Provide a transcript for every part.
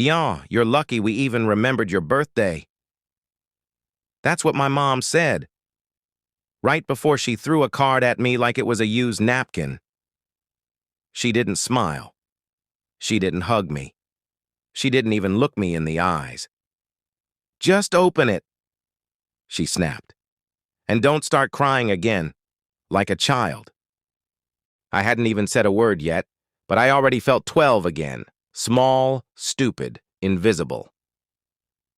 Yeah, you're lucky we even remembered your birthday. That's what my mom said, right before she threw a card at me like it was a used napkin. She didn't smile. She didn't hug me. She didn't even look me in the eyes. Just open it, she snapped. And don't start crying again, like a child. I hadn't even said a word yet, but I already felt 12 again. Small, stupid, invisible.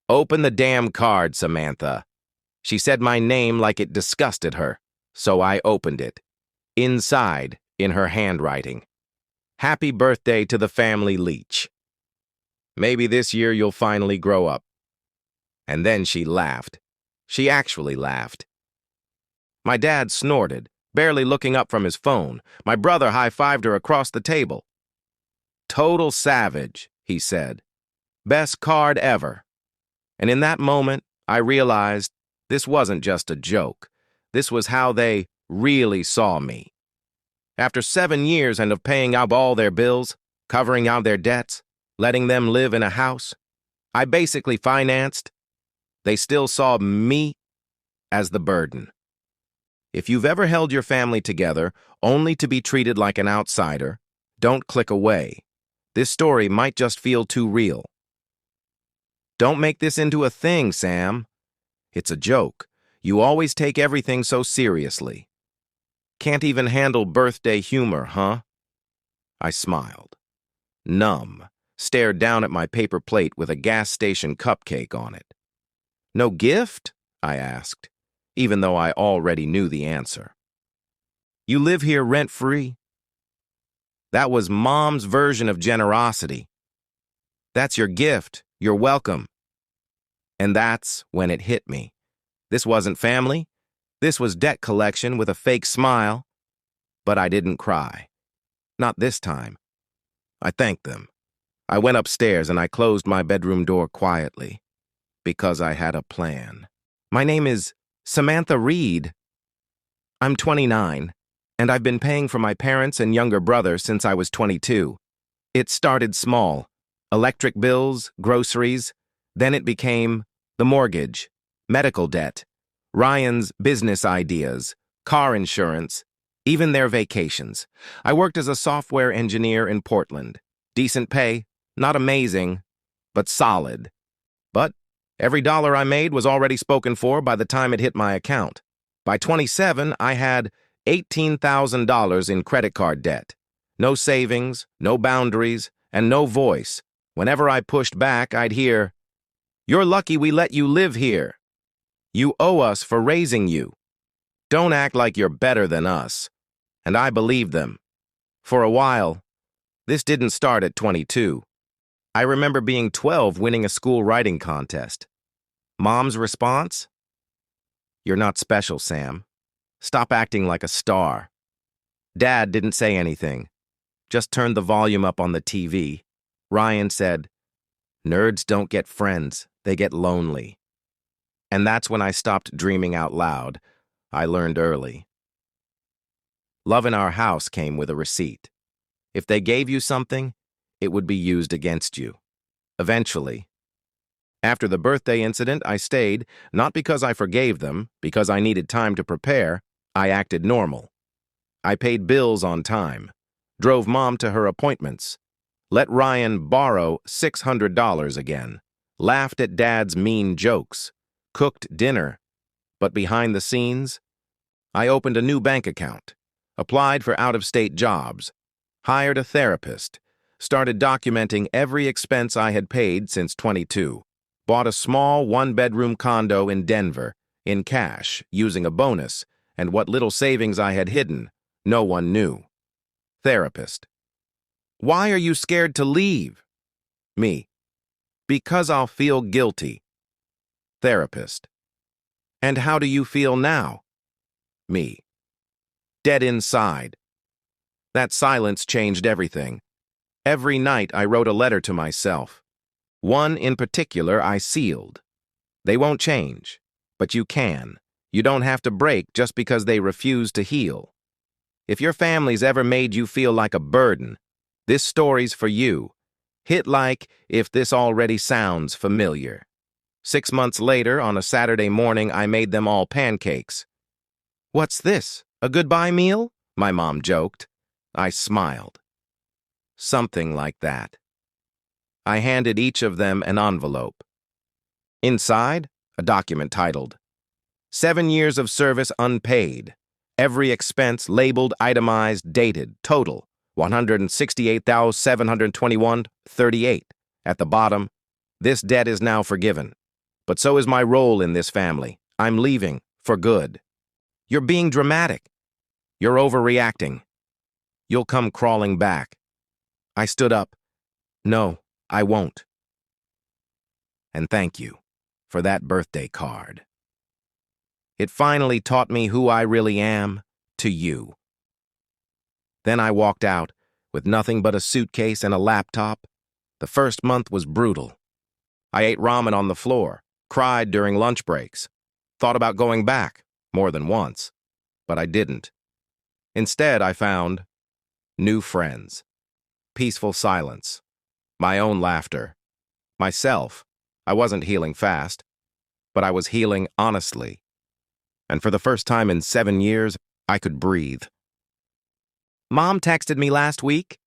Open the damn card, Samantha. She said my name like it disgusted her, so I opened it. Inside, in her handwriting. Happy birthday to the family Leech. Maybe this year you'll finally grow up. And then she laughed. She actually laughed. My dad snorted, barely looking up from his phone. My brother high-fived her across the table. Total savage, he said. Best card ever. And in that moment, I realized this wasn't just a joke. This was how they really saw me. After 7 years and of paying out all their bills, covering out their debts, letting them live in a house, I basically financed. They still saw me as the burden. If you've ever held your family together only to be treated like an outsider, don't click away. This story might just feel too real. Don't make this into a thing, Sam. It's a joke. You always take everything so seriously. Can't even handle birthday humor, huh? I smiled. Numb, stared down at my paper plate with a gas station cupcake on it. No gift? I asked, even though I already knew the answer. You live here rent-free? That was Mom's version of generosity. That's your gift. You're welcome. And that's when it hit me. This wasn't family. This was debt collection with a fake smile. But I didn't cry. Not this time. I thanked them. I went upstairs and I closed my bedroom door quietly. Because I had a plan. My name is Samantha Reed. I'm 29, and I've been paying for my parents and younger brother since I was 22. It started small. Electric bills, groceries. Then it became the mortgage, medical debt, Ryan's business ideas, car insurance, even their vacations. I worked as a software engineer in Portland. Decent pay, not amazing, but solid. But every dollar I made was already spoken for by the time it hit my account. By 27, I had $18,000 in credit card debt. No savings, no boundaries, and no voice. Whenever I pushed back, I'd hear, "You're lucky we let you live here. You owe us for raising you. Don't act like you're better than us." And I believed them. For a while. This didn't start at 22. I remember being 12 winning a school writing contest. Mom's response? You're not special, Sam. Stop acting like a star. Dad didn't say anything. Just turned the volume up on the TV. Ryan said, nerds don't get friends, they get lonely. And that's when I stopped dreaming out loud. I learned early. Love in our house came with a receipt. If they gave you something, it would be used against you. Eventually. After the birthday incident, I stayed, not because I forgave them, because I needed time to prepare. I acted normal. I paid bills on time, drove Mom to her appointments, let Ryan borrow $600 again, laughed at Dad's mean jokes, cooked dinner. But behind the scenes, I opened a new bank account, applied for out-of-state jobs, hired a therapist, started documenting every expense I had paid since 22, bought a small one-bedroom condo in Denver, in cash, using a bonus, and what little savings I had hidden, no one knew. Therapist. Why are you scared to leave? Me. Because I'll feel guilty. Therapist. And how do you feel now? Me. Dead inside. That silence changed everything. Every night I wrote a letter to myself. One in particular I sealed. They won't change, but you can. You don't have to break just because they refuse to heal. If your family's ever made you feel like a burden, this story's for you. Hit like if this already sounds familiar. 6 months later, on a Saturday morning, I made them all pancakes. "What's this? A goodbye meal?" my mom joked. I smiled. Something like that. I handed each of them an envelope. Inside, a document titled, 7 years of service unpaid. Every expense labeled, itemized, dated. Total, $168,721.38. At the bottom, "This debt is now forgiven. But so is my role in this family. I'm leaving for good. You're being dramatic. You're overreacting. You'll come crawling back." I stood up. "No, I won't. And thank you for that birthday card. It finally taught me who I really am to you." Then I walked out with nothing but a suitcase and a laptop. The first month was brutal. I ate ramen on the floor, cried during lunch breaks, thought about going back more than once, but I didn't. Instead, I found new friends, peaceful silence, my own laughter, myself. I wasn't healing fast, but I was healing honestly. And for the first time in 7 years, I could breathe. "Mom texted me last week.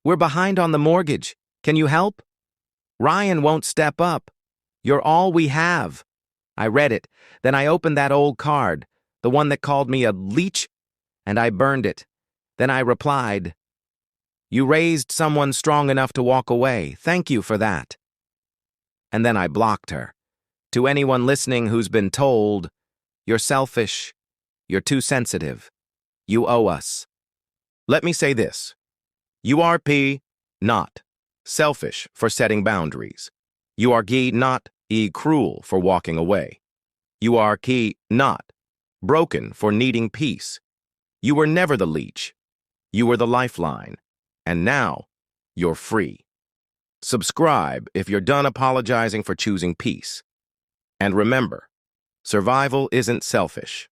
We're behind on the mortgage. Can you help? Ryan won't step up. You're all we have." I read it. Then I opened that old card, the one that called me a leech, and I burned it. Then I replied, "You raised someone strong enough to walk away. Thank you for that." And then I blocked her. To anyone listening who's been told, "You're selfish. You're too sensitive. You owe us." Let me say this. You are not selfish for setting boundaries. You are not cruel for walking away. You are not broken for needing peace. You were never the leech. You were the lifeline. And now, you're free. Subscribe if you're done apologizing for choosing peace. And remember, survival isn't selfish.